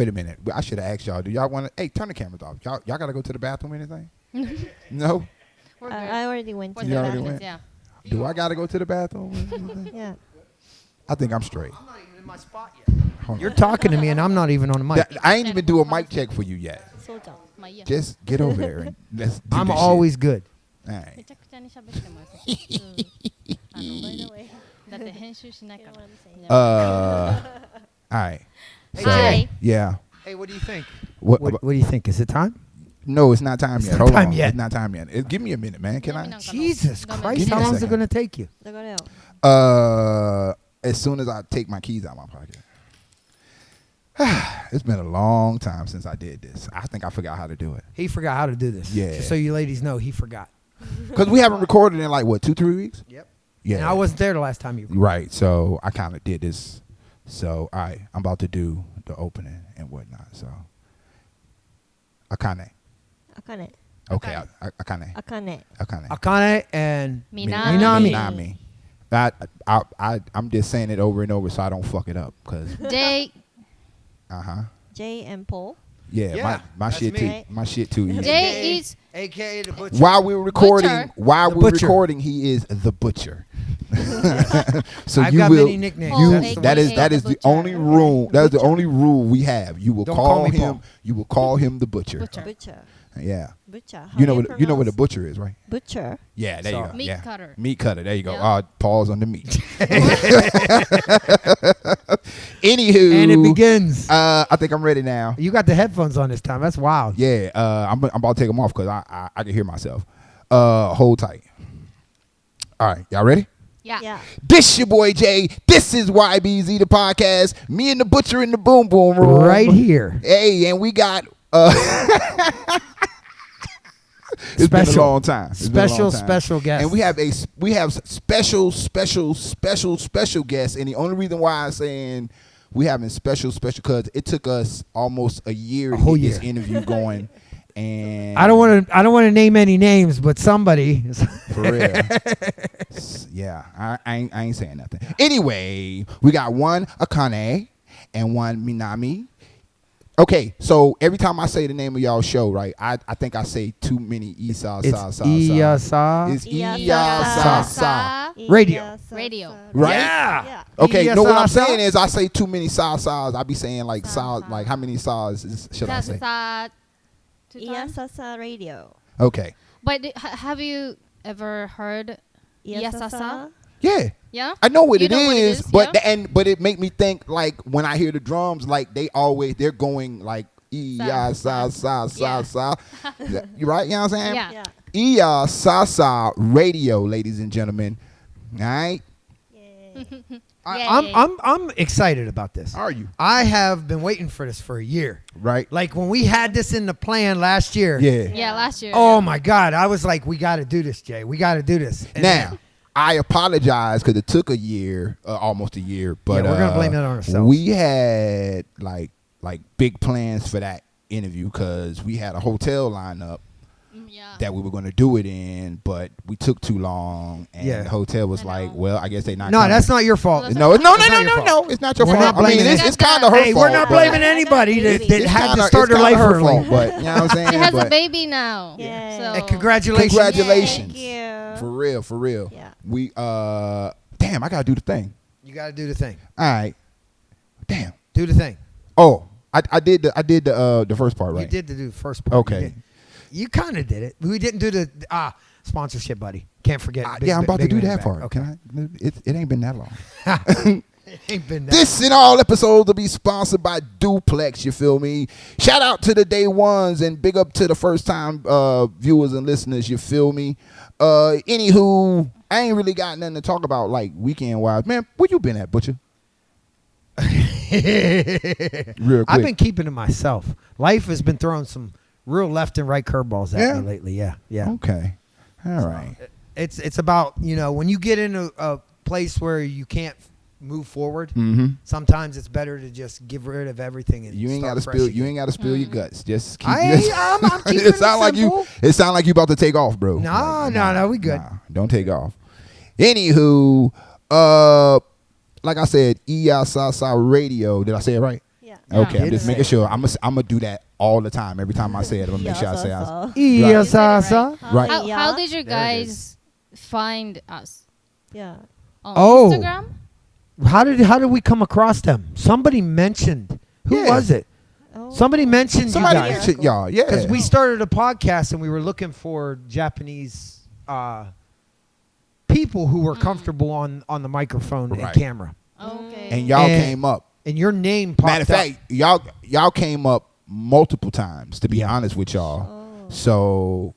Wait a minute. I should have asked y'all. Do y'all want to? Hey, turn the cameras off. Y'all got to go to the bathroom or anything? No? I already went to You the already bathroom. went? Yeah. Do I got to go to the bathroom? Yeah. I think I'm straight. I'm not even in my spot yet. Hold You're on. talking to me, and I'm not even on the mic. I ain't even do a mic check for you yet. Just get over there and let's do I'm this always good. shit. All right. めちゃくちゃに喋ってます。By the way. だって編集しないから。All right. Hey, So, Jay. yeah. Hey, what do you think? What, What do you think? Is it time? No, it's not time yet. not Hold time on. yet. It's not time yet. Give me a minute, man. Can I? Jesus Give me Christ, a how long is it second. going to take you? As soon as I take my keys out of my pocket. It's been a long time since I did this. I think I forgot how to do it. He forgot how to do this. Yeah. Just so you ladies know, he forgot. Because we haven't recorded in like, what, 2-3 weeks? Yep. Yeah. And I wasn't there the last time you recorded. Right. So I kind of did this. So, all right. I'm about to do the opening and whatnot. So, Akane. Akane. Okay. Akane. Akane. Akane. Akane and Minami. I'm just saying it over and over so I don't fuck it up. Cause, Jay. Jay and Paul. yeah, Yeah, my that's shit me. too. My shit too easy. Jay is AKA the butcher. While we're recording, Butcher. he is the butcher. So I've you got will. many nicknames. You- That's the That one. is that is the the butcher. only rule. That is the only rule we have. You will Don't call call me him. Paul. You will call him the butcher. Butcher. Butcher. Yeah. Butcher. How You know do what you know what a pronounce butcher is, right? Butcher. Yeah, there you So- go. Meat yeah. cutter. Meat cutter. There you go. Yeah. Pause on the meat. Anywho, And it begins. I think I'm ready now. You got the headphones on this time. That's wild. Yeah, I'm about to take them off because I can hear myself. Hold tight. All right, y'all ready? Yeah. This your boy Jay. This is YBZ The Podcast. Me and the butcher in the boom boom room. Right here. Hey, and we got it's been a long time. It's been a long time. Special guest. And we have special guests. And the only reason why I'm saying we having special because it took us almost a year to whole get this year. interview going. And I don't want to name any names, but somebody. for real. Yeah, I ain't saying nothing. Anyway, we got one Akane and one Minami. Okay, so every time I say the name of y'all show, right, I think I say too many Iyasasa. It's Iyasasa. It's Iyasasa. Radio. Radio. Right? Yeah. Okay, no, what I'm Iyasasa? saying is I say too many saws. I be saying like saws, like how many saws should I say? Iyasasa Radio. Okay. But have you ever heard Iyasasa? Yeah. Yeah? I know what You it know what it is, is, but yeah? but it make me think like when I hear the drums, like they're going like Iyasasa. You right? You know what I'm saying? Yeah. Iyasasa Radio, ladies and gentlemen. All right. I'm excited about this. Are you? I have been waiting for this for a year. Right. Like when we had this in the plan last year. Yeah. Yeah, last year. Oh my God. I was like, we got to do this, Jay. We got to do this. And Now, I apologize because it took a year, almost a year. But Yeah, we're gonna blame that on ourselves. We had like big plans for that interview because we had a hotel lined up Yeah. that we were going to do it in, but we took too long, and Yeah. the hotel was I like, know. "Well, I guess they not." no, coming. that's not your fault. No, It's not your fault. It's not your We're fault. not blaming it's it. kind of her Hey, fault. we're not but blaming anybody that it's had to kinda- start it's their kinda life her early. fault, but you know what I'm saying. She has But a baby now. Yeah. So And congratulations. Congratulations. Thank you. For real. Yeah. We damn, I gotta do the thing. You got to do the thing. All right, damn. Do the thing. Oh, I did the first part right. You did do the first part. Okay. You kind of did it. We didn't do the sponsorship, buddy. Can't forget. Yeah, I'm about to do Big that Back. part. Okay. Can I? It ain't been that long. It ain't been that. This and all episodes will be sponsored by Duplex, you feel me? Shout out to the day ones and big up to the first time viewers and listeners, you feel me? Anywho, I ain't really got nothing to talk about like weekend wise. Man, where you been at, Butcher? Real quick. I've been keeping to myself. Life has been throwing some real left and right curveballs at me lately. Yeah. Okay. All right. It's about, when you get in a place where you can't move forward, Mm-hmm. sometimes it's better to just give rid of everything and You ain't start gotta fresh spill. again. You ain't gotta spill your guts. Just keep. I'm keeping it sound like simple. It sound like you about to take off, bro. No, we good. Nah, don't take off. Anywho, like I said, Iyasasa Radio. Did I say it right? Yeah. Okay, I'm Did just say making it. sure. I'm gonna do that all the time. Every time I say it, I'm gonna make sure I say it. Iyasasa. Right. How did you There it guys find us? Yeah. On Oh. Instagram? How did we come across them? Somebody mentioned. Who Yeah. was it? Oh. Somebody mentioned Somebody you guys. mentioned y'all. Yeah. Because we started a podcast and we were looking for Japanese people who were comfortable on the microphone Right. and camera. Okay. and y'all And- came up. And your name popped Matter of up. fact, y'all came up multiple times. To be honest with y'all. Oh. So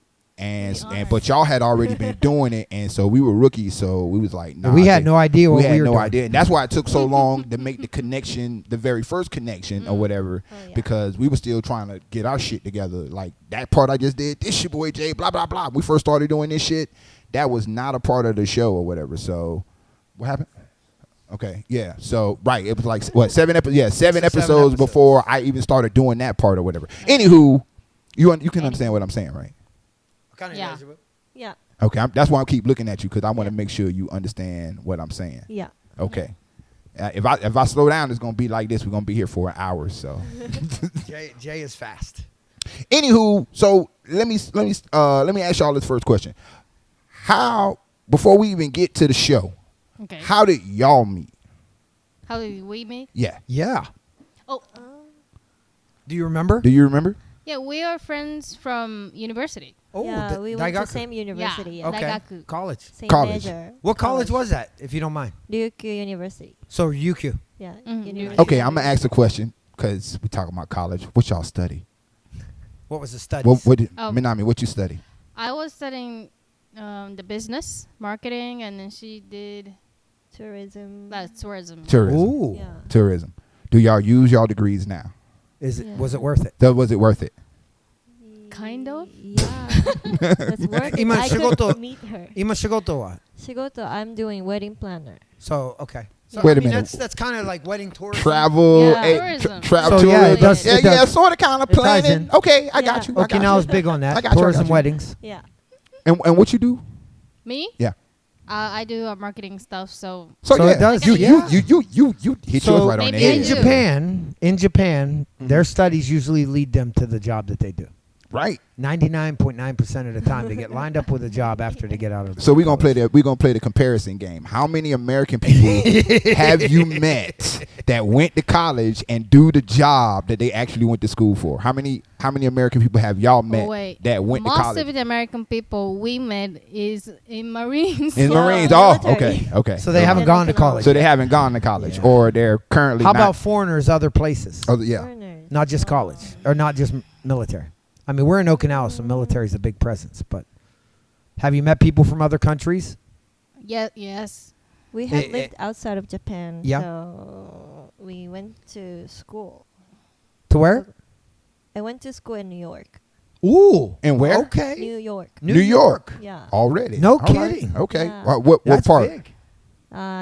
but y'all had already been doing it, and so we were rookies. So we was like, nah. we had no idea what We we had were no doing. idea, and that's why it took so long to make the connection, the very first connection or whatever, Oh, yeah. because we were still trying to get our shit together. Like that part I just did, this shit boy Jay, blah blah blah. We first started doing this shit. That was not a part of the show or whatever. So what happened? Okay, yeah. So right, it was like what 7 episodes? Yeah, 7 episodes episodes. before I even started doing that part or whatever. Anywho, you can understand what I'm saying, right? Yeah. Yeah. Okay, that's why I keep looking at you because I want to make sure you understand what I'm saying. Yeah. Okay. If I slow down, it's gonna be like this. We're gonna be here for an hour. So, Jay is fast. anywho, so let me ask y'all this first question. How before we even get to the show, Okay. how did y'all meet? How did we meet? Yeah. Yeah. Oh, Do you remember? Do you remember? yeah, we are friends from university. Oh, Yeah, we went to Daigaku. same university. Yeah. Yeah. Okay. Daigaku. College. Same College. major. What college was that, if you don't mind? Ryukyu University. So UQ. Yeah. Mhm, University. Okay, I'm gonna ask a question because we talking about college. What y'all study? What was the studies? What did Oh. Minami? What you study? I was studying the business, marketing, and then she did Tourism. tourism. Tourism. Yeah. Tourism. Do y'all use y'all degrees now? Yeah. Was it worth it? Was it worth it? Kind of. Yeah. That's worth it. Ima I shigoto- could meet her. 今仕事は? Shigoto, I'm doing wedding planner. So okay. So, Wait a I mean, minute. That's kind of like wedding tourism. Travel, Yeah. Tourism. travel, So, yeah, tourism. it does- yeah, it does. sort of, kind of It ties planning. in. Okay, I got Yeah. you. I got you. Okinawa's big on that. I got you, I Tourism got you. weddings. Yeah. And what you do? Me? Yeah. I do marketing stuff, so So, So yeah, it does, You yeah. you hit So yours right on the maybe I in head. do. Japan, Mm-hmm. their studies usually lead them to the job that they do. Right. 99.9% of the time, they get lined up with a job after they get out of. So we're gonna play the comparison game. How many American people have you met that went to college and do the job that they actually went to school for? How many American people have y'all met wait. that went Most to college? of the American people we met is in Marines. In Yeah, Marines. Oh, military. okay. So they Okay. haven't gone to college. So they haven't gone to college, Yeah. or they're currently. How not, about foreigners, other places, Oh, yeah. Foreigners. not just college or not just military? I mean, we're in Okinawa, so military is a big presence. But have you met people from other countries? Yes. We had Eh, lived outside of Japan. Yeah. So we went to school. To where? I went to school in New York. Ooh. And where? Okay. New York. New York. Yeah. Already. No All right. kidding. Okay. Yeah. What That's part? big.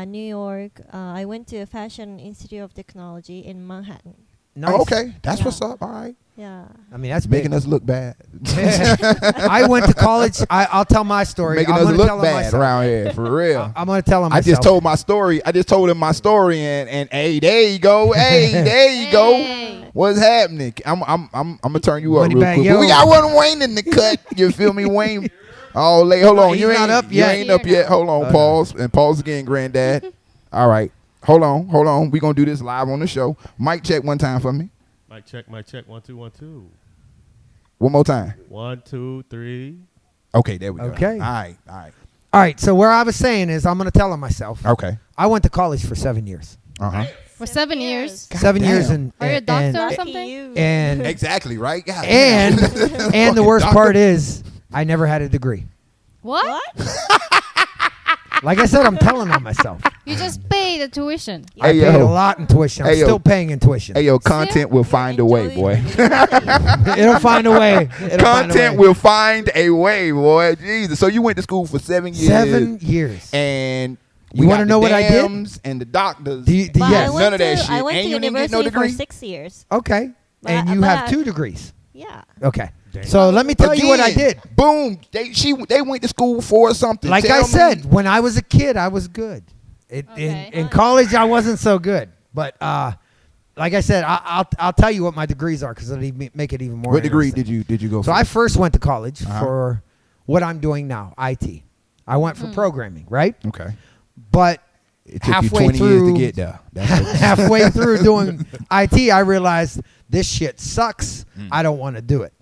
New York. I went to Fashion Institute of Technology in Manhattan. Nice. Oh, okay. That's Yeah. what's up. All right. Yeah. I mean, that's Making big. us look bad. I went to college. I'll tell my story. Making I'm us gonna look tell him bad myself. around here, for real. I'm going to tell him I myself. just told my story. I just told him my story, and hey, there you go. Hey, there you go. Hey. What's happening? I'm gonna turn you up real Moneybag quick. Yo. We got one Wayne in the cut. You feel me, Wayne? Oh, late. Hold No, on. he's You not ain't up You yet. ain't up yet. Hold on. no. Pause and pause again, Granddad. All right. Hold on. We gonna do this live on the show. Mic check one time for me. Mic check. 1 2 1 2. One more time. 1 2 3. Okay, there we go. Okay. All right. All right. So where I was saying is I'm going to tell him myself. Okay. I went to college for 7 years. Uh-huh. For 7 years. God 7 damn. years and Are you a doctor or Lucky something? you. and Exactly, right? God and damn. and the Fucking worst doctor. part is I never had a degree. What? Like I said, I'm telling on myself. You just pay the tuition. I Hey, paid yo. a lot in tuition. I'm Hey, yo. still paying in tuition. Hey, yo, content will find a way, boy. It'll find a way. It'll find a Content way. will find a way, boy. Jesus. So you went to school for 7 years. 7 years. And You wanna know what I did? And the doctors. Yes. None of that shit. I went And to you didn't get no university for degree? 6 years. Okay. But And I- you but have I- 2 degrees. Yeah. Okay. So let me tell you what I did. Boom. They went to school for something. Like Tell I me. said, when I was a kid, I was good. Okay. In college, I wasn't so good. But like I said, I'll tell you what my degrees are because it'll make it even more. What degree interesting. did you go for? So I first went to college Uh-huh. for what I'm doing now, IT. I went for programming, right? Okay. But It took you halfway 20 years through- to get there. That's what- halfway through doing IT, I realized this shit sucks. I don't want to do it.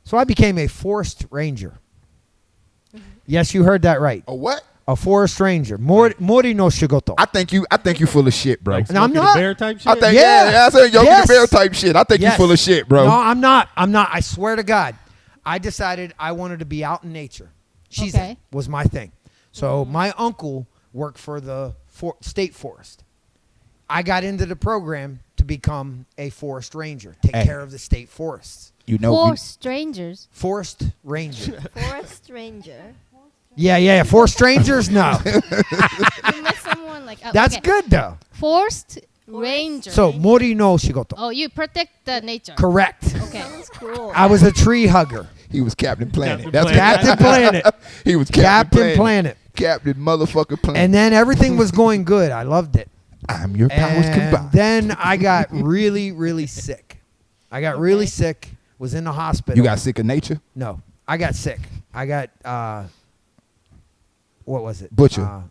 So I became a forest ranger. Yes, you heard that right. A what? A forest ranger. Mori no shigoto. I think you full of shit, bro. Like And I'm Smokey the not- Bear type shit. I think Yeah. I said Yogi Yes. the Bear type shit. I think you full of shit, bro. No, I'm not. I swear to God. I decided I wanted to be out in nature. Okay. Was my thing. So my uncle worked for the state forest. I got into the program to become a forest ranger, take Hey. care of the state forests. You know, For strangers. Forest ranger. Forest ranger. yeah. For strangers, no. You met someone like That's okay. good though. Forced ranger. So mori no shigoto. Oh, you protect the nature. Correct. Okay. Sounds cool. I was a tree hugger. he was Captain Planet. Captain That's Planet. Captain Planet. he was Captain Planet. Captain motherfucker Planet. And then everything was going good. I loved it. I'm your powers And combined. then I got really, really sick. I got really sick. Was in the hospital. You got sick of nature? No, I got sick. I got what was it? Butcher.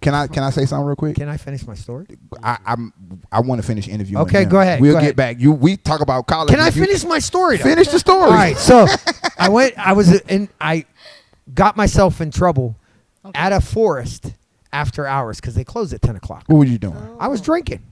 Can I say something real quick? Can I finish my story? I want to finish interviewing. Okay, him. go ahead, We'll go get ahead. back. We talk about college. Can I If you- finish my story? Though? Finish the story. All right. So I got myself in trouble at a forest after hours because they closed at 10 o'clock. What were you doing? I was drinking.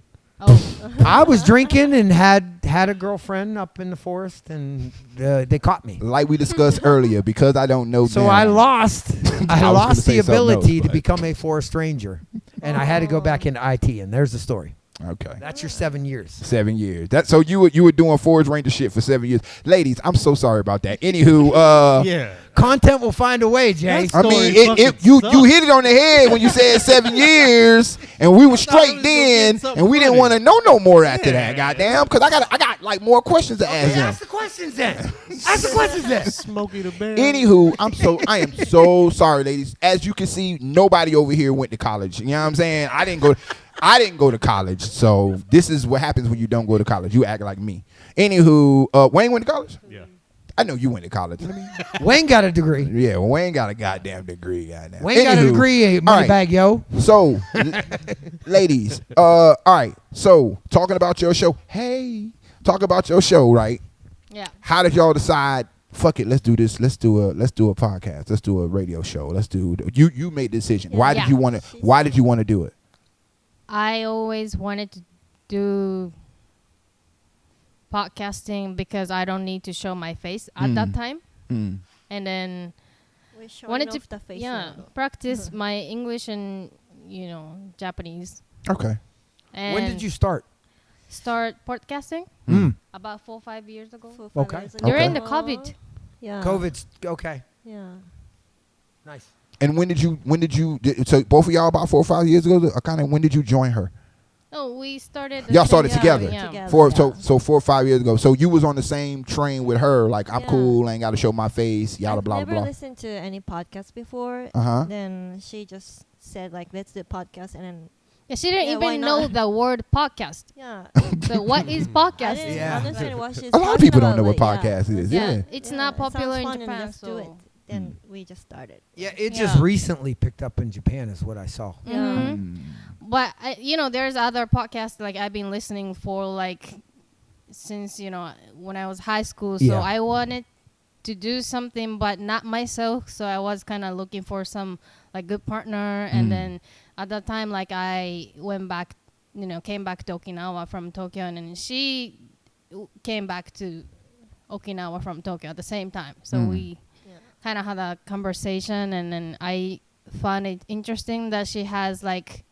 Oh. I was drinking and had a girlfriend up in the forest, and they caught me. Like we discussed earlier, because I don't know. So them, I lost. I gonna lost say the something else, ability to but- become a forest ranger, and I had to go back into IT. And there's the story. Okay. That's your 7 years. 7 years. So you were doing Forest Ranger shit for 7 years. Ladies, I'm so sorry about that. Anywho, Yeah. Content will find a way, Jay. That's- I mean, Story fucking you sucks. hit it on the head when you said 7 years, and we were thought we straight was gonna then, get something and we didn't funny. want to know no more after Yeah. that. Goddamn, because I got like more questions to ask him. Ask the questions then. Ask the questions then. Smokey the Bear. Anywho, I am so sorry, ladies. As you can see, nobody over here went to college. You know what I'm saying? I didn't go to college. So this is what happens when you don't go to college. You act like me. Anywho, Wayne went to college? Yeah. I know you went to college. Wayne got a degree. Yeah, well, Wayne got a goddamn degree. Goddamn. Wayne got a Anywho, degree, all money right. bag, yo. So, ladies, all right. So, talking about your show. Hey, talk about your show, right? Yeah. How did y'all decide? Fuck it, let's do this. Let's do a podcast. Let's do a radio show. You made the decision. Why did Yeah. you want to? Why did you want to do it? I always wanted to do podcasting because I don't need to show my face at that time. Mm. And then We're showing wanted off to the face now. practice my English and Japanese. Okay. And When did you start? start podcasting? Mm. About 4 or 5 years ago. 4 or 5 Okay. years ago. During the Oh, COVID. Yeah. COVID's okay. Yeah. Nice. And when did you? So both of y'all about 4 or 5 years ago. Kind of when did you join her? No, we started. Y'all started together. Together. So 4 or 5 years ago. So you was on the same train with her. Like I'm Yeah. cool. Ain't got to show my face. Yada I've blah never blah. listened to any podcast before. Uh-huh. Then she just said like, let's do a podcast, and then Yeah, she didn't Yeah, why even know not? the word podcast. yeah. So what is I podcast? didn't Yeah. understand what she's A lot of talking people don't about, know what but podcast is. Yeah, Yeah. it's Yeah, not it sounds popular in fun, and Japan. let's do it. So Then we just started. Yeah, it just Yeah. recently picked up in Japan, is what I saw. Mhm. Mm. But there's other podcasts like I've been listening for like since when I was high school. So Yeah. I wanted to do something, but not myself. So I was kind of looking for some like good partner. And then at that time, like I went back, came back to Okinawa from Tokyo, and then she came back to Okinawa from Tokyo at the same time. So we kind of had a conversation, and then I found it interesting that she has like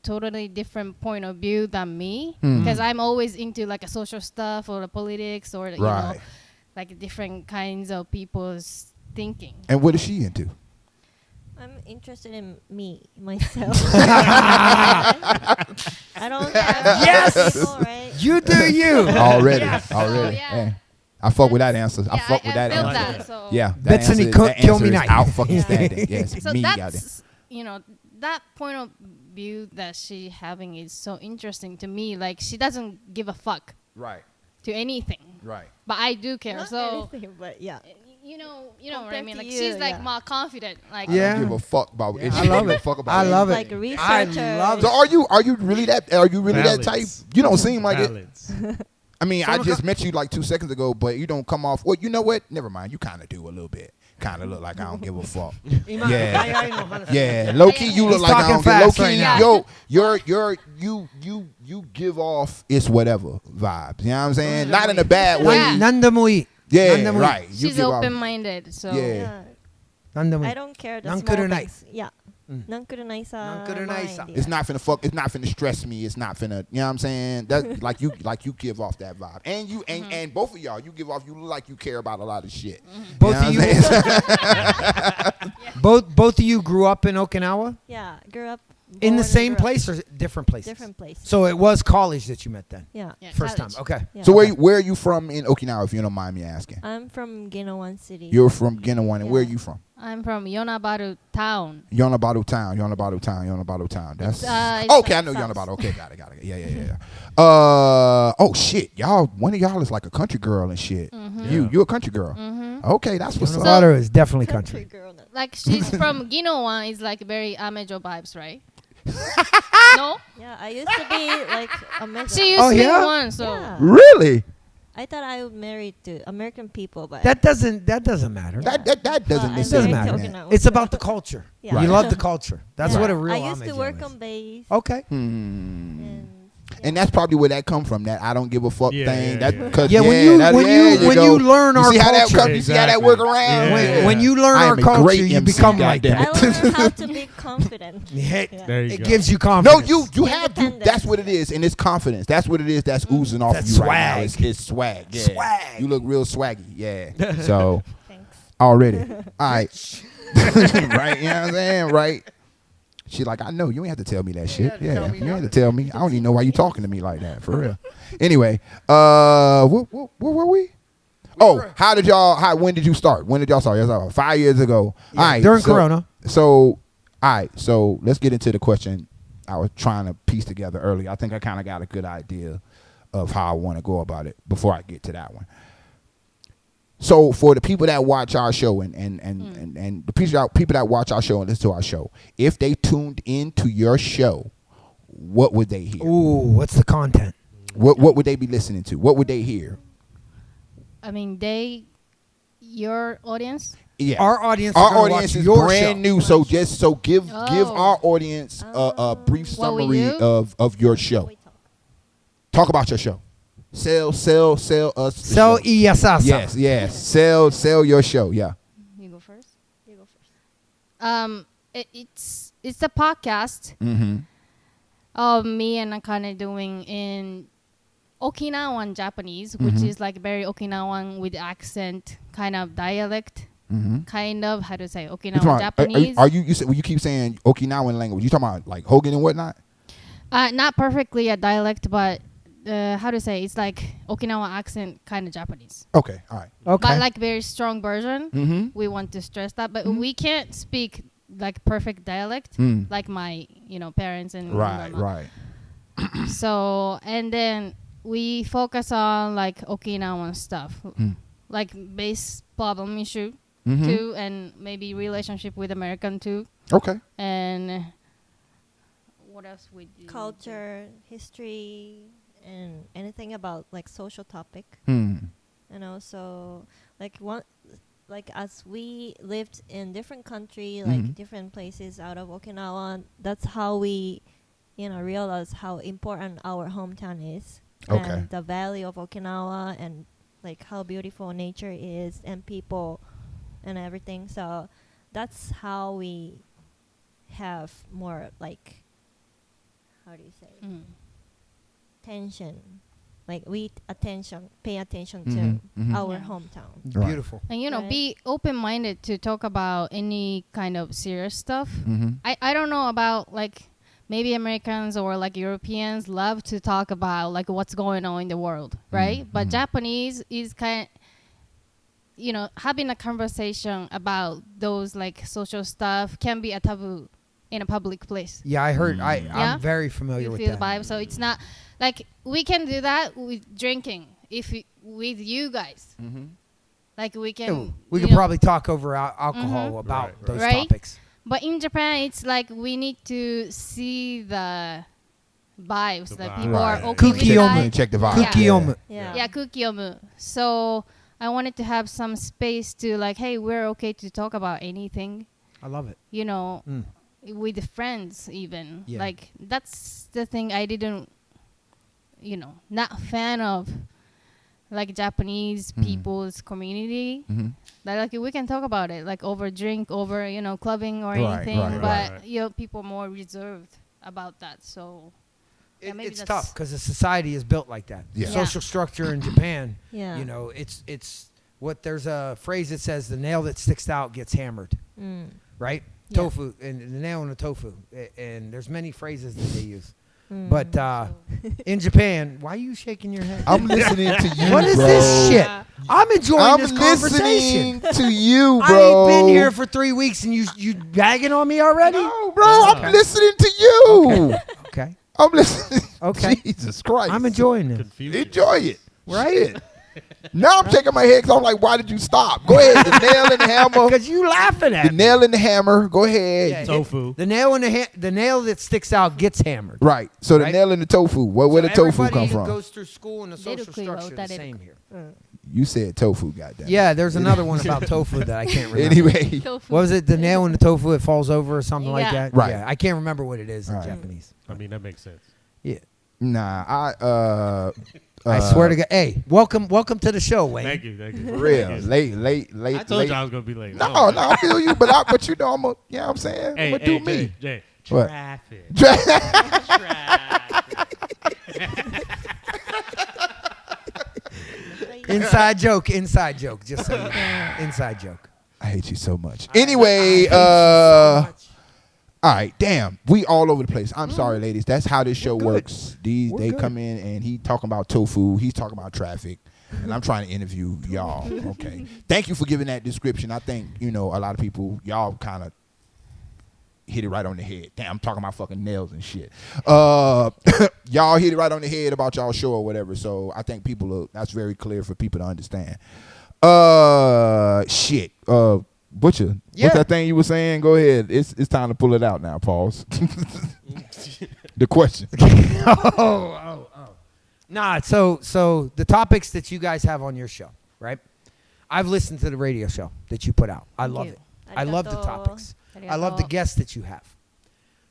totally different point of view than me, because I'm always into like a social stuff or the politics or Right. like different kinds of people's thinking. And what is she into? I'm interested in me, myself. I don't have Yes! people, right? You do you. Already. Oh, Already. yeah. Yeah. I fuck with that answer. I Yeah, fuck with that feel answer. that, so Yeah. Betsy answer, cook, that kill answer me is night. out fucking Yeah. standing. Yes. So me got it. that's that point of view that she having is so interesting to me. Like she doesn't give a fuck Right. to anything, Right. but I do care. Not so anything, but yeah. you know what I Compared mean. to Like you, she's like yeah. more confident. Like I Yeah. don't give a fuck about it. I She love don't give it. a fuck about I love it. Like I researcher. love So it. are you really that type? You don't seem like it. Balance. I mean, So I look just up- met you like 2 seconds ago, but you don't come off. Well, you know what? Never mind. You kind of do a little bit. Kind of look like I don't give a fuck. Yeah. Yeah, low key, you look He's like I talking don't give. Low fast key, right now. you give off it's whatever vibes. You know what I'm saying? Not in a bad way. Yeah. Nandamui. Yeah, Nandamui. right. You she's give off- open-minded. So Yeah. Yeah. Nandamui. I don't care the Nang small kurunai. things. Yeah. Nang kurunai sa Nang kurunai sa. mind, It's yeah. not finna fuck. It's not finna stress me. It's not finna. You know what I'm saying? That like you give off that vibe, and you and both of y'all, you give off. You look like you care about a lot of shit. Both You of know you, what I'm both of you grew up in Okinawa Yeah. Grew up in born the and same grew up- place or different places. Different place. So it was college that you met then. Yeah. yeah, First college. time. Okay. Yeah. So where are you from in Okinawa? If you don't mind me asking. I'm from Ginowan City. You're from Ginawan, and where are Yeah. you from? I'm from Yonabaru town. Yonabaru Town. That's It's okay. I like know south. Yonabaru. Okay, got it. Yeah. Oh shit, y'all. One of y'all is like a country girl and shit. Mm-hmm. You a country girl. Okay, that's what's up. Yonabaru is definitely country. girl. Now. Like she's from Ginowan is like very Amejo vibes, right? No, Yeah, I used to be like a mess. she used Oh, to be yeah? one. So Yeah. Really? I thought I would marry to American people, but That doesn't matter. That doesn't Well, I'm It doesn't necessarily very matter. mean that. Okinawa, It's so- about the culture. Yeah. You love the culture. That's Yeah. what a real I used to Amejo work is. on base. Okay. And that's probably where that come from. That I don't give a fuck Yeah, thing. yeah, That yeah. 'cause Yeah, when there you learn you our see how that culture, come, you see how that work Exactly. around. Yeah. when you learn I our am a culture, great you MC, become like goddamn that. I learned how to be confident. Hey, Yeah. There you it go. gives you No, confidence. you have to. Independence. That's what it is, and it's confidence. That's what it is. That's oozing off That's of you right now. swag. It's swag. Yeah. Swag. You look real swaggy. Yeah. So Thanks. already, all right, right? You know what I'm saying? Right? She like, I know you ain't have to tell me that shit. Yeah, you ain't have to tell me. I don't even know why you talking to me like that for real. Anyway, where were we? Oh, when did you start? When did y'all start? Yes, 5 years ago. Yeah, All right, during so- Corona. So, all right. So let's get into the question I was trying to piece together earlier. I think I kind of got a good idea of how I want to go about it before I get to that one. So for the people that watch our show and the people that watch our show and listen to our show, if they tuned into your show, what would they hear? Ooh, what's the content? What would they be listening to? What would they hear? I mean, your audience. Yeah. Our audience, Our are gonna audience watch is your brand show. new, so give Oh. our audience a brief What we summary do? of your show. Talk about your show. Sell us. The Sell show. Iyasasa. Yes. Sell your show. Yeah. You go first. You go first. It's a podcast Mm-hmm. of me and Akane doing in Okinawan Japanese, which is like very Okinawan with accent, kind of dialect, kind of how to say Okinawan Japanese. Are you said, when you keep saying Okinawan language, you talking about like Hogan and whatnot? Not perfectly a dialect, but how to say it's like Okinawa accent kind of Japanese, Okay. All right. Okay. but like very strong version. Mm-hmm. We want to stress that, but we can't speak like perfect dialect like my parents and Right. mama. Right. So and then we focus on like Okinawan stuff, like base problem issue Mm-hmm. too, and maybe relationship with American too, Okay. and what else we do? Culture, history, and anything about like social topic. Hmm. And also like as we lived in different country, like different places out of Okinawa, that's how we realize how important our hometown is. Okay. And the value of Okinawa and like how beautiful nature is and people and everything. So that's how we have more like, how do you say, attention. Like we pay attention to our hometown. Right. Beautiful. And Right. be open-minded to talk about any kind of serious stuff. Mm-hmm. I don't know about like maybe Americans or like Europeans love to talk about like what's going on in the world, right? But Japanese is kind having a conversation about those like social stuff can be a taboo in a public place. Yeah, I heard. Yeah? I'm very familiar You with feel the that. vibe. So it's not like we can do that with drinking with you guys. Mm-hmm. Like we Yeah, can. we you could know, probably talk over alcohol about Right, those right. topics. But in Japan, it's like we need to see the vibes The that vibe. people Right. are okay with Kukiyomu. that. Check the vibe. Yeah. Kukiyomu. Yeah. Yeah, kukiomu. So I wanted to have some space to like, hey, we're okay to talk about anything. I love it. You know, Mm. with the friends even. Yeah. Like that's the thing I didn't, not a fan of, like Japanese people's community. Mm-hmm. That like we can talk about it like over drink, over clubbing or Right, anything, right, but right. people are more reserved about that. So yeah, maybe It's that's- tough because the society is built like that. Yeah. The social structure in Japan, Yeah. it's what there's a phrase that says the nail that sticks out gets hammered, Mm. right? Yeah. Tofu and the nail in the tofu, and there's many phrases that they use. Mm. But in Japan, why are you shaking your head? I'm listening to you. What is bro. this shit? I'm enjoying I'm this conversation. listening to you, I bro. ain't been here for 3 weeks and you bagging on me already? No, bro. I'm listening to you. Okay. I'm listening. Okay. Jesus Christ. I'm enjoying this. Confusion. Enjoy it. Right? Shit. Now I'm shaking my head because I'm like, why did you stop? Go ahead. The nail and the hammer. Because you laughing at The me. nail and the hammer. Go ahead. Yeah, Tofu. The nail in the nail that sticks out gets hammered. Right. So the Right? nail and the tofu. Where the tofu Everybody come who from? goes through school and the social Deruku structure wa is the utareru. same here. You said tofu, goddamn. Yeah, there's another one about tofu that I can't remember. Anyway. Tofu. What was it? The nail in the tofu, it falls over or something like Yeah. that? Right. Yeah, I can't remember what it is in Right. Japanese. I mean, that makes sense. Yeah. Nah, I swear to God. Hey, welcome to the show, Wayne. Thank you. For real. Thank you. Late. I told late. you I was gonna be late. No, I feel you, but I'm gonna, you know what I'm saying? Hey, I'm gonna do hey, me. Jay, What? traffic. Inside joke. Just so you know. Inside joke. I hate you so much. Anyway, all right, damn, we all over the place. I'm sorry, ladies. That's how this show good. works. They good. come in and he talking about tofu. He's talking about traffic, and I'm trying to interview y'all. Okay, thank you for giving that description. I think a lot of people y'all kind of hit it right on the head. Damn, I'm talking about fucking nails and shit. Y'all hit it right on the head about y'all show or whatever. So I think that's very clear for people to understand. Shit. Butcher, Yeah. what's that thing you were saying? Go ahead. It's time to pull it out now. Pause. The question. Oh. Nah, so the topics that you guys have on your show, right? I've listened to the radio show that you put out. I love it. I love the topics. I love the guests that you have.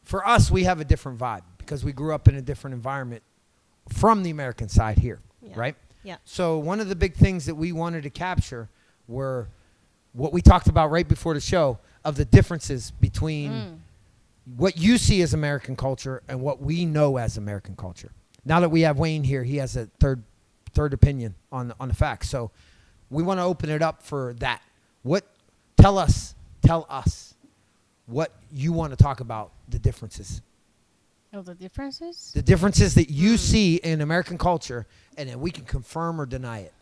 For us, we have a different vibe because we grew up in a different environment from the American side here, Yeah. right? Yeah. So one of the big things that we wanted to capture were what we talked about right before the show of the differences between what you see as American culture and what we know as American culture. Now that we have Wayne here, he has a third opinion on the facts. So we want to open it up for that. Tell us what you want to talk about, the differences. Oh, the differences? The differences that you see in American culture, and then we can confirm or deny it.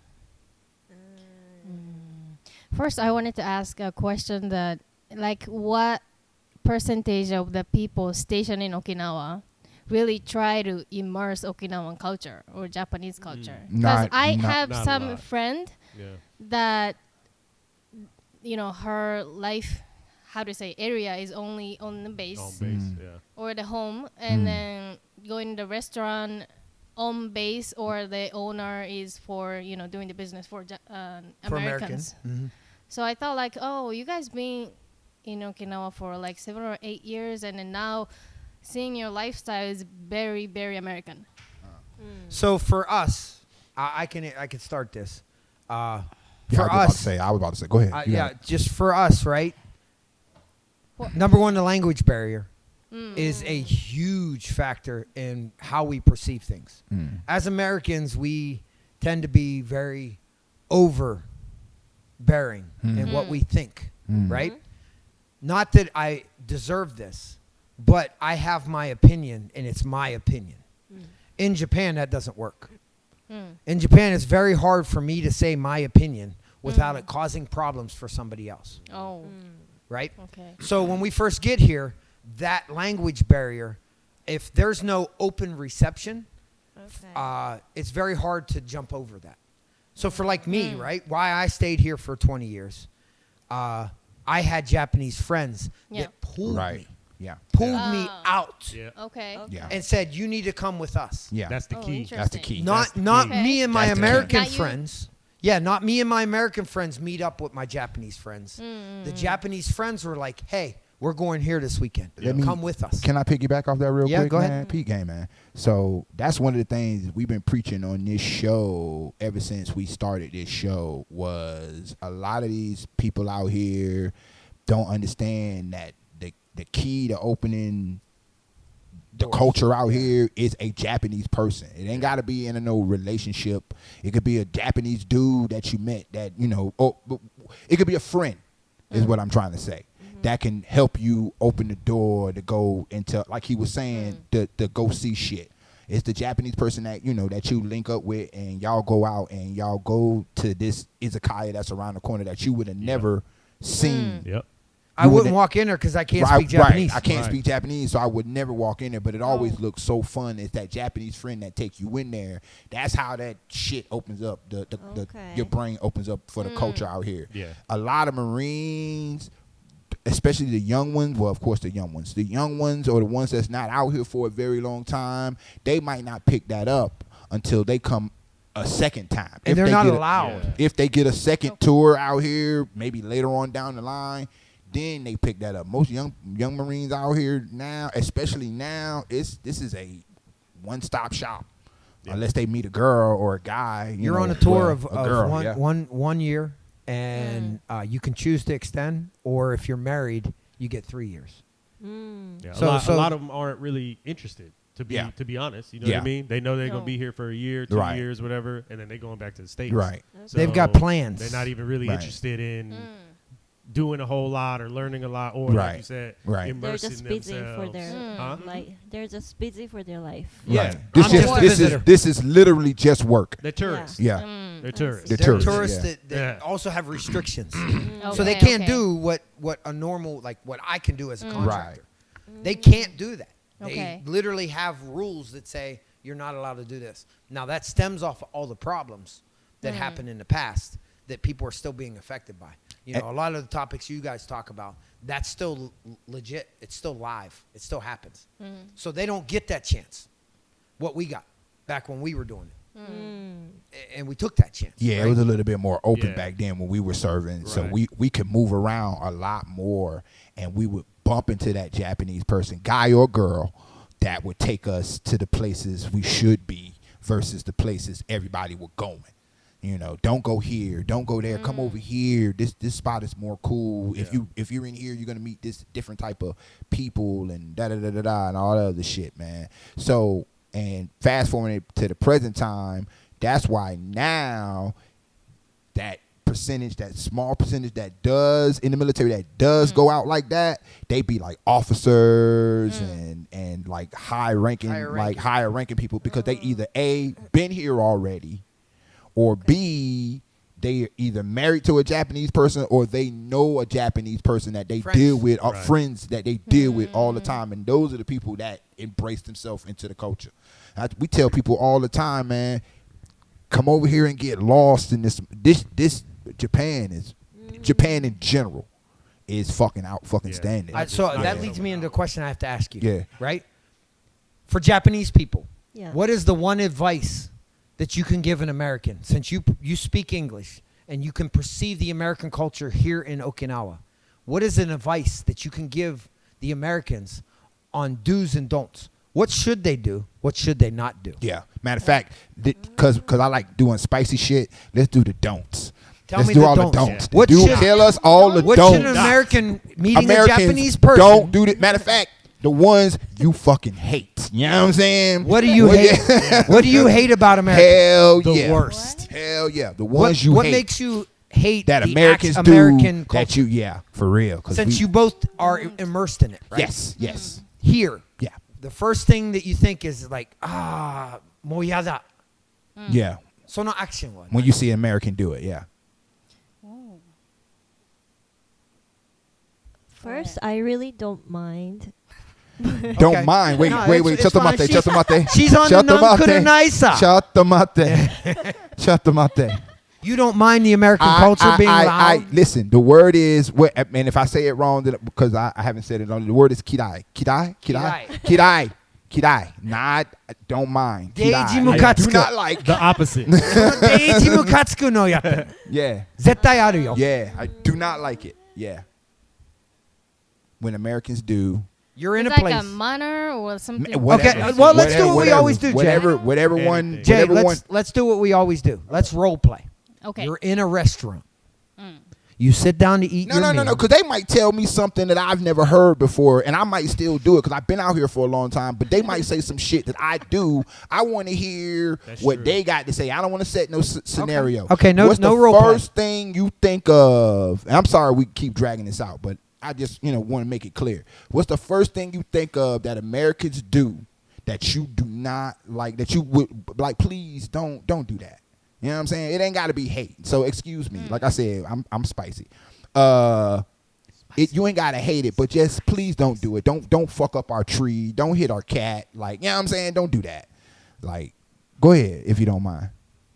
First, I wanted to ask a question that, like, what percentage of the people stationed in Okinawa really try to immerse Okinawan culture or Japanese culture? Because I have not a some lot. friend Yeah. that, her life, area is only on the base On base. Yeah. or the home, and then going to the restaurant on base, or the owner is for, doing the business for For Americans. Mhm. So I thought like, oh, you guys been in Okinawa for like 7 or 8 years, and then now seeing your lifestyle is very, very American. So for us, I can start this. Yeah, For I was us, about to say. Go ahead. You got it. just for us, right? Number one, the language barrier is a huge factor in how we perceive things. As Americans, we tend to be very overbearing in what we think, right? Not that I deserve this, but I have my opinion, and it's my opinion. In Japan, that doesn't work. In Japan, it's very hard for me to say my opinion without it causing problems for somebody else, Oh, right? okay. So when we first get here, that language barrier, if there's no open reception, it's very hard to jump over that. So for like me, right, why I stayed here for 20 years, I had Japanese friends that pulled me. Yeah. Pulled me out Okay. Yeah. and said, you need to come with us. Yeah. That's the key. interesting. That's the key. Not Okay. me and my That's the key. American Not you. friends. Yeah, not me and my American friends meet up with my Japanese friends. The Japanese friends were like, hey, we're going here this weekend. Come with us. Can I piggyback off that real quick, go man? ahead. Peak game, man. So that's one of the things we've been preaching on this show ever since we started this show was a lot of these people out here don't understand that the key to opening the culture out here is a Japanese person. It ain't got to be in no relationship. It could be a Japanese dude that you met that, it could be a friend is what I'm trying to say. That can help you open the door to go into, like he was saying, to go see shit. It's the Japanese person that, that you link up with and y'all go out and y'all go to this izakaya that's around the corner that you would have never seen. Yep. I wouldn't walk in there because I can't speak Japanese. Right. I can't speak Japanese, so I would never walk in there. But it always looks so fun. It's that Japanese friend that takes you in there. That's how that shit opens up. Your brain opens up for the culture out here. Yeah. A lot of Marines, especially the young ones. Well, of course, the young ones. The young ones or the ones that's not out here for a very long time. They might not pick that up until they come a second time. And they're not allowed. If they get a second tour out here, maybe later on down the line. Then they pick that up. Most young Marines out here now, especially now, this is a one-stop shop. Yeah. Unless they meet a girl or a guy. You're on a tour of girl, one year, and you can choose to extend, or if you're married, you get 3 years. Yeah, So a lot of them aren't really interested. To be honest, you know what I mean? They know they're gonna be here for a year, 2 years, whatever, and then they're going back to the States. Right. So they've got plans. They're not even really interested in doing a whole lot or learning a lot, or like you said, they're immersing just busy themselves. for their they're just busy for their life. Yeah, Right. this is literally just work. They're tourists. Yeah, They're tourists. They're tourists that also have restrictions, so they can't do what a normal, like what I can do as a contractor. They can't do that. They literally have rules that say you're not allowed to do this. Now that stems off of all the problems that happened in the past that people are still being affected by. A lot of the topics you guys talk about, that's still legit. It's still live. It still happens. So they don't get that chance. What we got back when we were doing it. And we took that chance. Yeah, right? It was a little bit more open back then when we were serving. Right. So we could move around a lot more, and we would bump into that Japanese person, guy or girl, that would take us to the places we should be versus the places everybody were going. Don't go here, don't go there, come over here. This spot is more cool. Yeah. If you're in here, you're gonna meet this different type of people and da da da da da and all that other shit, man. So, and fast forwarding to the present time, that's why now that small percentage that does in the military that does go out like that, they be like officers and like higher ranking people because they either A, been here already, or B, they are either married to a Japanese person or they know a Japanese person that they deal with, or friends that they deal with all the time. And those are the people that embrace themselves into the culture. We tell people all the time, man, come over here and get lost in this Japan in general is fucking standing. That leads me into a question I have to ask you. Yeah. Right? For Japanese people, Yeah. what is the one advice that you can give an American, since you speak English and you can perceive the American culture here in Okinawa? What is an advice that you can give the Americans on do's and don'ts? What should they do? What should they not do? Yeah. Matter of fact, because I like doing spicy shit, let's do the don'ts. Let's do the all don'ts. the don'ts. What Tell us all the what don'ts. should an American meeting Americans a Japanese person? Don't do that. Matter of fact, the ones you fucking hate. You know what I'm saying? What do you hate? What do you hate about America? Hell the yeah. worst. Hell yeah. The ones you what hate. What makes you hate that the Americans American do culture? for real. Since you both are immersed in it, right? Yes. Here. Yeah. The first thing that you think is like, moyada. Yeah. Sono action wa. When you see an American do it, yeah. First, I really don't mind Don't Okay. mind. Wait. No, it's Shut the fine. mate. Shut the mate. She's on Shut the the mate. non-kudanisa. Shut the mate. Shut the mate. You don't mind the American culture being loud? Listen, the word is, and if I say it wrong, because I haven't said it on, the word is kirai. Kirai. Not, don't mind. Deiji Kirai. mukatsuku. Do not like. The opposite. Deiji mukatsuku no yatte. Yeah. Zettai aru yo. Yeah. I do not like it. Yeah. When Americans do. You're in It's a like place. a manner or something. Okay, well, let's do what we always do, Jay. Whatever one. Jay, whatever one. let's do what we always do. Let's role play. Okay. You're in a restaurant. You sit down to eat your meal. No, because they might tell me something that I've never heard before, and I might still do it because I've been out here for a long time, but they might say some shit that I do. I want to hear what they got to say. I don't want to set no scenario. Okay, What's the role play. first thing you think of, and I'm sorry we keep dragging this out, but I just want to make it clear. What's the first thing you think of that Americans do that you do not like, that you would, like, please don't do that? You know what I'm saying? It ain't got to be hate. So excuse me. Like I said, I'm spicy. You ain't got to hate it, but just please don't do it. Don't fuck up our tree. Don't hit our cat. Like, you know what I'm saying? Don't do that. Like, go ahead if you don't mind.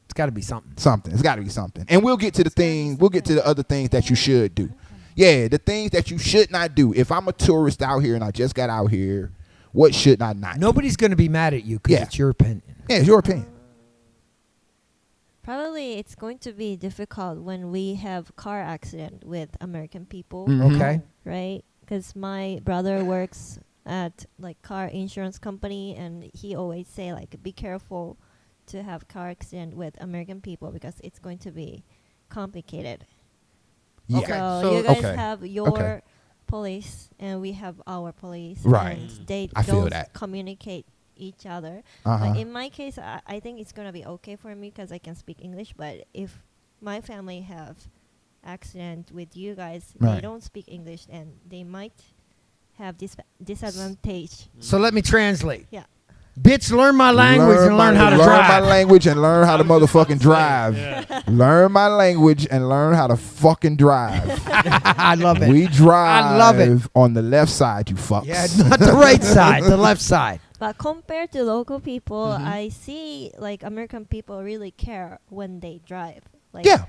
It's got to be something. It's got to be something. And we'll get to the thing. We'll get to the other things that you should do. Yeah, the things that you should not do. If I'm a tourist out here and I just got out here, what should I not do? Nobody's going to be mad at you because it's your opinion. Yeah, it's your opinion. Probably it's going to be difficult when we have car accident with American people, Okay. right? Because my brother works at like car insurance company, and he always say like, be careful to have car accident with American people because it's going to be complicated. Yeah. Okay, So you guys okay, have your okay. police, and we have our police, Right. and they I feel don't that. communicate each other. Uh-huh. Like in my case, I think it's gonna be okay for me because I can speak English. But if my family have accident with you guys, Right. they don't speak English, and they might have disadvantage. So let me translate. Yeah. Bitch, learn my language and learn how to Learn drive. my language and learn how to motherfucking drive. Yeah. Learn my language and learn how to fucking drive. I love it. We drive I love it. on the left side, you fucks. Yeah, not the right side, the left side. But compared to local people, Mm-hmm. I see like American people really care when they drive. Like Yeah.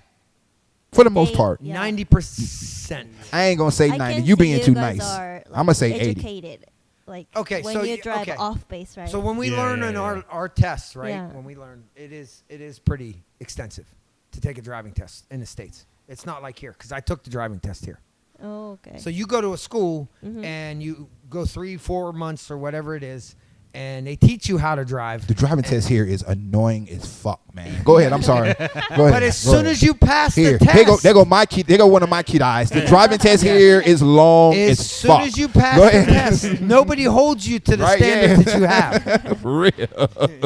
For the most they- part. Yeah. 90%. I ain't going to say I 90. can You see being too guys nice. are, like, I'm going to say 80. educated. Like Okay, when so you you- drive okay. off base, right? So when we Yeah, learn yeah, in yeah. our tests, right? Yeah. When we learn, it is pretty extensive to take a driving test in the States. It's not like here because I took the driving test here. Oh, okay. So you go to a school Mhm. and you go 3-4 months or whatever it is, and they teach you how to drive. The driving test here is annoying as fuck, man. Go ahead. I'm sorry. Go ahead. But as soon as you pass here, the test, there go my key. There go one of my kid eyes. The driving test here is long as as soon fuck. as you pass Go the ahead. test, nobody holds you to the Right, standard yeah. that you have. For real.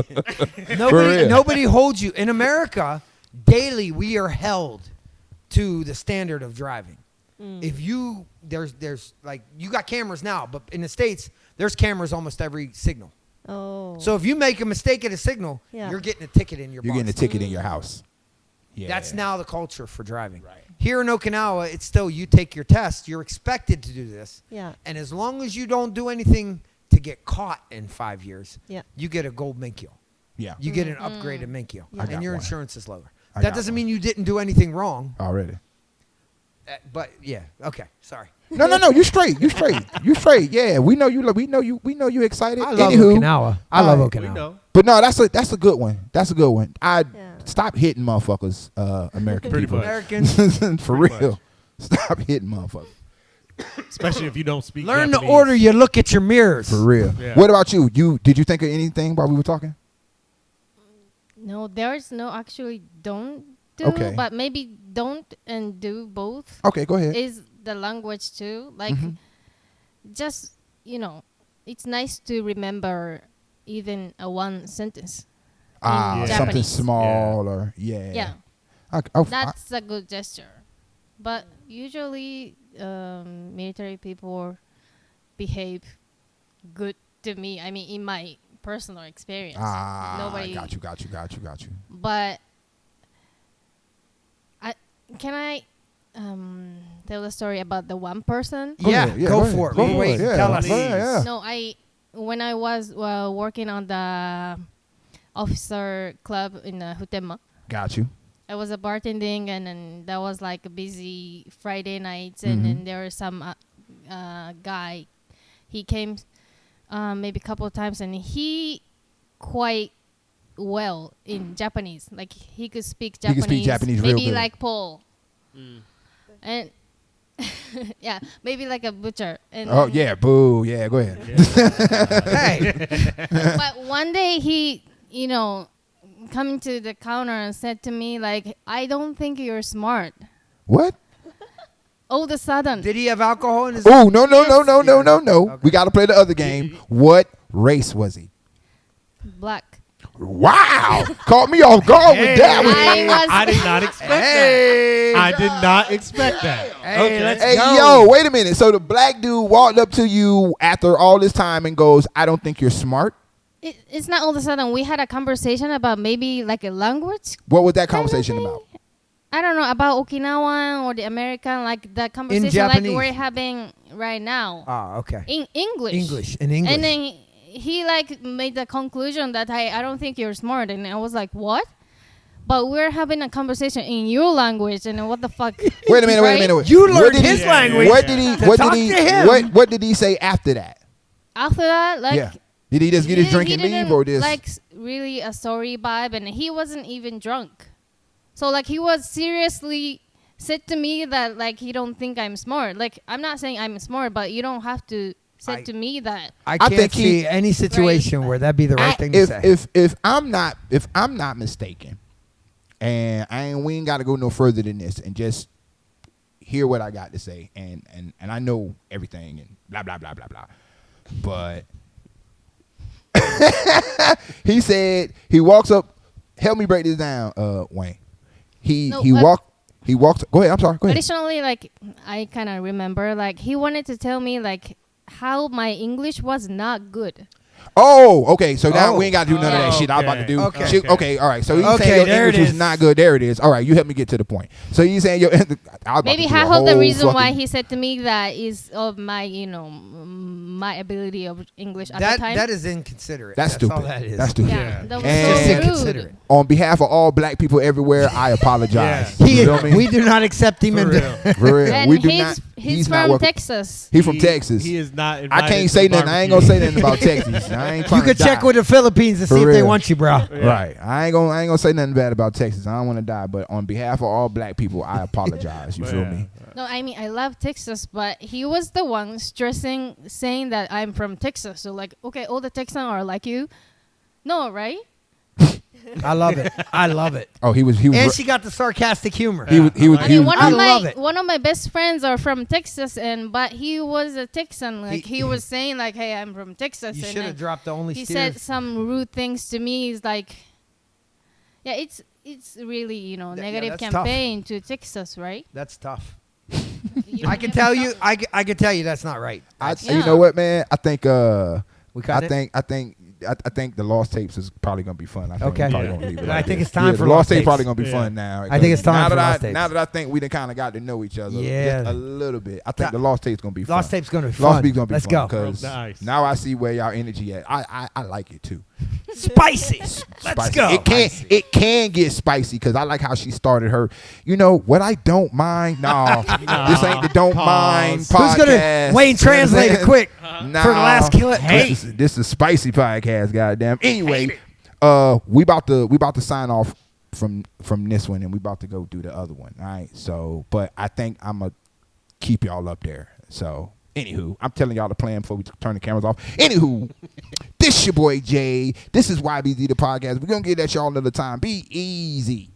Nobody, real. nobody holds you. In America, daily we are held to the standard of driving. If you there's like you got cameras now, but in the States there's cameras almost every signal. Oh. So if you make a mistake at a signal, Yeah. you're getting a ticket in your You're getting a box. ticket in your house. Yeah. That's now the culture for driving. Right. Here in Okinawa, it's still you take your test. You're expected to do this. yeah. And as long as you don't do anything to get caught in 5 years, Yeah. you get a gold Minkyo. Yeah. You get an upgraded Minkyo. I got And your one. insurance is lower. I That got doesn't one. mean you didn't do anything wrong. Already. But yeah, okay, sorry. No. You straight. You straight. Yeah. We know you excited. I love Anywho, Okinawa. I love alright. We Okinawa. know. But no, that's a good one. That's a good one. I Yeah. stop hitting motherfuckers, American Pretty people. much. Americans, For Pretty real. much. Stop hitting motherfuckers. Especially if you don't speak learn the Japanese. order you look at your mirrors. For real. Yeah. What about you? Did you think of anything while we were talking? No, there's no actually don't do, Okay. but maybe don't and do both Okay, go ahead. is the language too. Like, just, it's nice to remember even a one sentence. in Something Japanese. small or yeah. Yeah, I- that's a good gesture. But usually, military people behave good to me. I mean, in my personal experience. Nobody. got you. But can I tell the story about the one person? Go Yeah, ahead. Yeah, go go for ahead. it. Go Wait, for it. Yeah. tell us. Yeah. No, I when I was working on the officer club in Futenma. Got you. I was a bartending, and then that was like a busy Friday nights, and then there was some guy. He came maybe a couple of times, and he quite well in Japanese. Like he could speak Japanese. He could speak Japanese real maybe good. like Paul. And yeah, maybe like a butcher. And Oh yeah, boo. Yeah, go ahead. Hey. but one day he, coming to the counter and said to me like, "I don't think you're smart." What? All of a sudden. Did he have alcohol in his? Oh no. Okay. We got to play the other game. What race was he? Black. Wow, caught me off guard with that one. I did not expect that. I did not expect that. Hey, let's Hey, go. yo, wait a minute. So the black dude walked up to you after all this time and goes, "I don't think you're smart." It's not all of a sudden. We had a conversation about maybe like a language. What was that conversation about? I don't know, about Okinawa or the American, like the conversation like Japanese. we're having right now. Ah, okay. In English. In English. And then he like made the conclusion that I don't think you're smart, and I was like, what? But we're having a conversation in your language, and what the fuck? Wait a minute. You What learned did his he- language. What did he? to What talk did he? to him. What did he say after that? After that, like, Yeah. Did he just get his drink he and leave, didn't, or this? like really a sorry vibe, and he wasn't even drunk. So like he was seriously said to me that like he don't think I'm smart. Like I'm not saying I'm smart, but you don't have to say to me that. I I can't think see any situation where that'd be the right thing to say. If I'm not mistaken, and we ain't got to go no further than this, and just hear what I got to say, and I know everything and blah blah blah blah blah, but he said he walks up. Help me break this down, Wayne. He walks. Go ahead. I'm sorry. Go ahead. Additionally, like I kind of remember, like he wanted to tell me like how my English was not good. Oh, okay. So now Oh. we ain't got to do none of that shit I'm about to do. Okay. Shit, okay, all right. So he's Okay, saying your there it English was is. not good. There it is. All right, you help me get to the point. So you saying your Maybe half of the reason why he said to me that is of my, my ability of English at the time. That is inconsiderate. That's stupid. all that is. That's stupid. yeah, that was And- Just so rude. inconsiderate. On behalf of all black people everywhere, I apologize. Yeah. You feel me? We do not accept him For into. real. For real. And We do not. he's not from welcome. Texas. He's from Texas. He is not. I invited can't to say the nothing. I ain't gonna say barbecue. nothing about Texas. I ain't You trying could to check die. with the Philippines to For see if they real. want you, bro. Yeah. Right. I ain't gonna say nothing bad about Texas. I don't want to die, but on behalf of all black people, I apologize. You feel me? No, I mean I love Texas, but he was the one saying that I'm from Texas. So like, okay, all the Texans are like you. No, right? I love it. I love it. Oh, he was. And she got the sarcastic humor. He was. I mean, I love it. one of my best friends are from Texas, but he was a Texan. Like he was saying, like, "Hey, I'm from Texas." You and should then have dropped the only he steer. said some rude things to me. He's like, "Yeah, it's really negative that's tough. campaign to Texas, right?" That's tough. You I don't can get tell to you. I can tell you that's not right. You know what, man? I think. We cut it? I think the Lost Tapes is probably gonna be fun. I think Okay. we probably gonna leave it I like think this. it's time for the Lost Lost Tapes. Tapes. Probably gonna be Yeah. fun now. I think it's time now for that Lost Tapes. Now that I think we done kind of got to know each other, Yeah. just a little bit. I think the Lost Tapes gonna be fun. Lost Tape's gonna be Lost fun. Tapes gonna be Let's fun go. because Broke the ice. now I see where y'all energy at. I like it too. Spicy. Let's Spicy. go. It can get spicy because I like how she started her. You know what I don't mind? No, this ain't the don't mind Pause. podcast. Who's gonna Wayne translate it quick Nah, for the last kill it? Hey, this is spicy podcast. Goddamn. Anyway, we about to sign off from this one, and we about to go do the other one. All right. So, but I think I'm gonna keep y'all up there. So, anywho, I'm telling y'all the plan before we turn the cameras off. Anywho, this your boy Jay. This is YBZ the podcast. We're gonna get at y'all another time. Be easy.